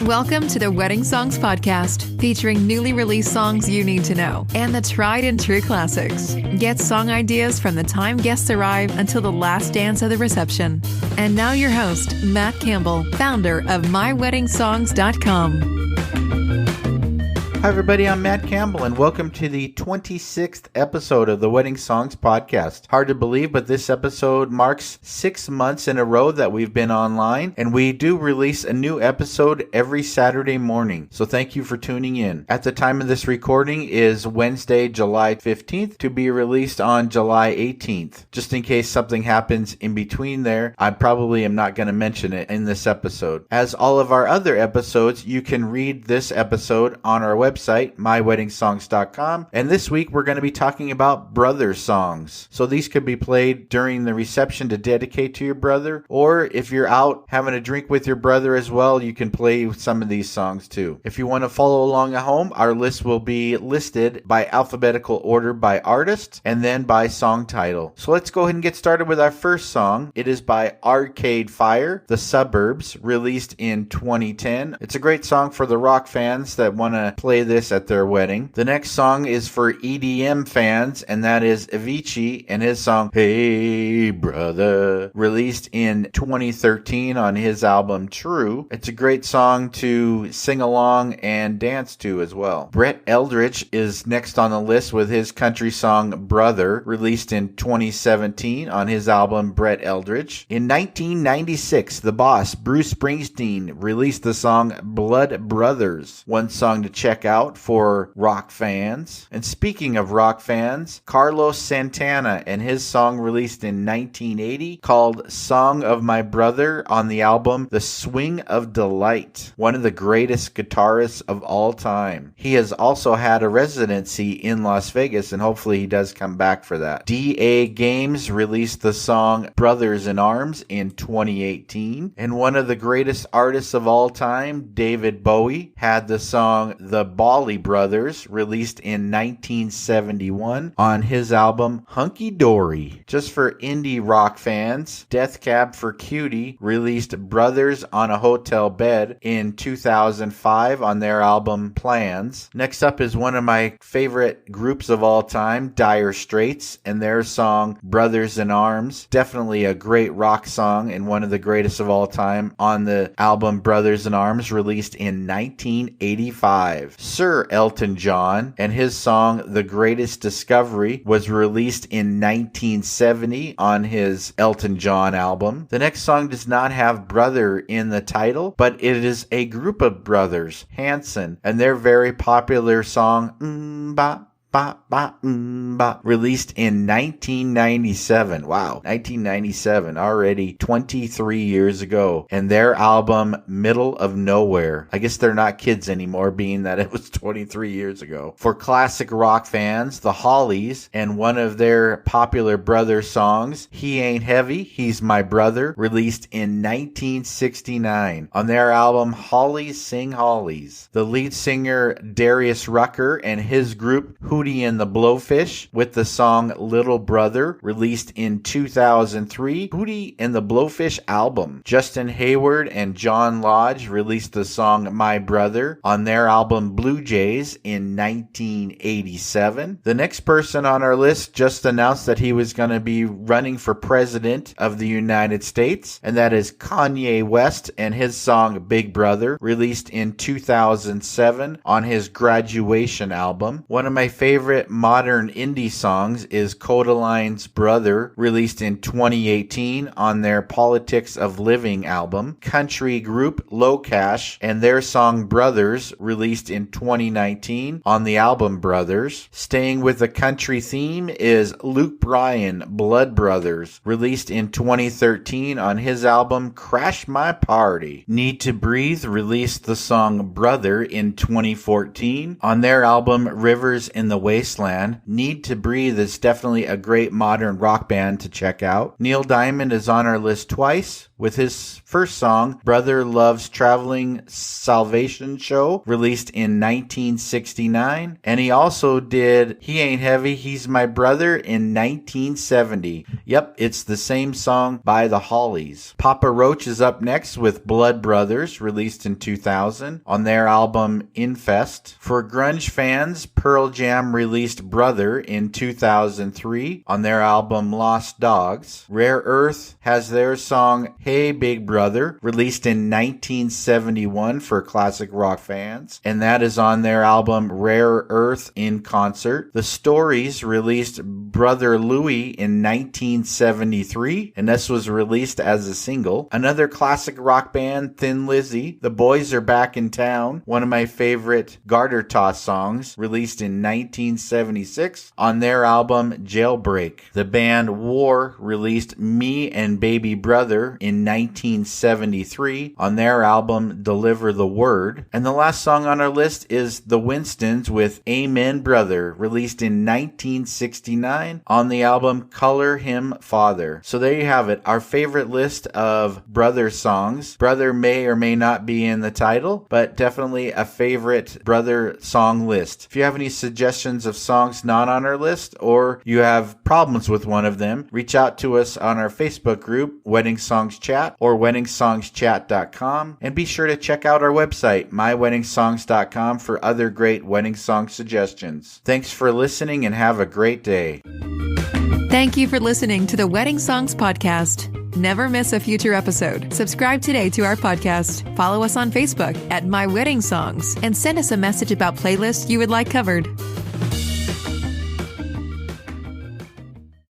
Welcome to the Wedding Songs Podcast, featuring newly released songs you need to know and the tried and true classics. Get song ideas from the time guests arrive until the last dance of the reception. And now your host, Matt Campbell, founder of MyWeddingSongs.com. Hi everybody, I'm Matt Campbell and welcome to the 26th episode of the Wedding Songs Podcast. Hard to believe, but this episode marks 6 months in a row that we've been online, and we do release a new episode every Saturday morning. So thank you for tuning in. At the time of this recording is Wednesday, July 15th, to be released on July 18th. Just in case something happens in between there, I probably am not going to mention it in this episode. As all of our other episodes, you can read this episode on our website, MyWeddingSongs.com, and this week we're going to be talking about brother songs. So these could be played during the reception to dedicate to your brother, or if you're out having a drink with your brother as well, you can play some of these songs too. If you want to follow along at home, our list will be listed by alphabetical order by artist and then by song title. So let's go ahead and get started with our first song. It is by Arcade Fire, The Suburbs, released in 2010. It's a great song for the rock fans that want to play this at their wedding. The next song is for EDM fans, and that is Avicii and his song Hey Brother, released in 2013 on his album True. It's a great song to sing along and dance to as well. Brett Eldredge is next on the list with his country song Brother, released in 2017 on his album Brett Eldredge. In 1996, the boss Bruce Springsteen released the song Blood Brothers, one song to check out for rock fans. And speaking of rock fans, Carlos Santana and his song released in 1980 called Song of My Brother on the album The Swing of Delight, one of the greatest guitarists of all time. He has also had a residency in Las Vegas, and hopefully he does come back for that. DA Games released the song Brothers in Arms in 2018, and one of the greatest artists of all time, David Bowie, had the song The Bali Brothers, released in 1971 on his album Hunky Dory. Just for indie rock fans, Death Cab for Cutie released Brothers on a Hotel Bed in 2005 on their album Plans. Next up is one of my favorite groups of all time, Dire Straits, and their song Brothers in Arms. Definitely a great rock song and one of the greatest of all time on the album Brothers in Arms, released in 1985. Sir Elton John and his song The Greatest Discovery was released in 1970 on his Elton John album. The next song does not have brother in the title, but it is a group of brothers, Hanson, and their very popular song Ba Ba Ba Ba, released in 1997. Wow, 1997, already 23 years ago. And their album Middle of Nowhere. I guess they're not kids anymore, being that it was 23 years ago. For classic rock fans, the Hollies and one of their popular brother songs, He Ain't Heavy, He's My Brother, released in 1969 on their album Hollies Sing Hollies. The lead singer Darius Rucker and his group Hootie and the Blowfish with the song Little Brother, released in 2003. Hootie and the Blowfish album. Justin Hayward and John Lodge released the song My Brother on their album Blue Jays in 1987. The next person on our list just announced that he was going to be running for president of the United States, and that is Kanye West and his song Big Brother, released in 2007 on his Graduation album. One of my favorite modern indie songs is Kodaline's Brother, released in 2018 on their Politics of Living album. Country group Low Cash and their song Brothers, released in 2019 on the album Brothers. Staying with the country theme is Luke Bryan, Blood Brothers, released in 2013 on his album Crash My Party. Need to Breathe released the song Brother in 2014 on their album Rivers in the Wasteland. Need to Breathe is definitely a great modern rock band to check out. Neil Diamond is on our list twice. with his first song, Brother Loves Traveling Salvation Show, released in 1969. And he also did He Ain't Heavy, He's My Brother in 1970. Yep, it's the same song by the Hollies. Papa Roach is up next with Blood Brothers, released in 2000 on their album Infest. For grunge fans, Pearl Jam released Brother in 2003 on their album Lost Dogs. Rare Earth has their song Hey Big Brother, released in 1971 for classic rock fans, and that is on their album Rare Earth in Concert. The Stories released Brother Louie in 1973, and this was released as a single. Another classic rock band, Thin Lizzy, The Boys Are Back in Town, one of my favorite garter toss songs, released in 1976 on their album Jailbreak. The band War released Me and Baby Brother in 1973 on their album Deliver the Word. And the last song on our list is The Winstons with Amen Brother, released in 1969 on the album Color Him Father. So there you have it, our favorite list of brother songs. Brother may or may not be in the title, but definitely a favorite brother song list. If you have any suggestions of songs not on our list, or you have problems with one of them, reach out to us on our Facebook group, Wedding Songs Chat, or WeddingSongsChat.com, and be sure to check out our website, MyWeddingSongs.com, for other great wedding song suggestions. Thanks for listening and have a great day. Thank you for listening to the Wedding Songs Podcast. Never miss a future episode. Subscribe today to our podcast. Follow us on Facebook at My Wedding Songs and send us a message about playlists you would like covered.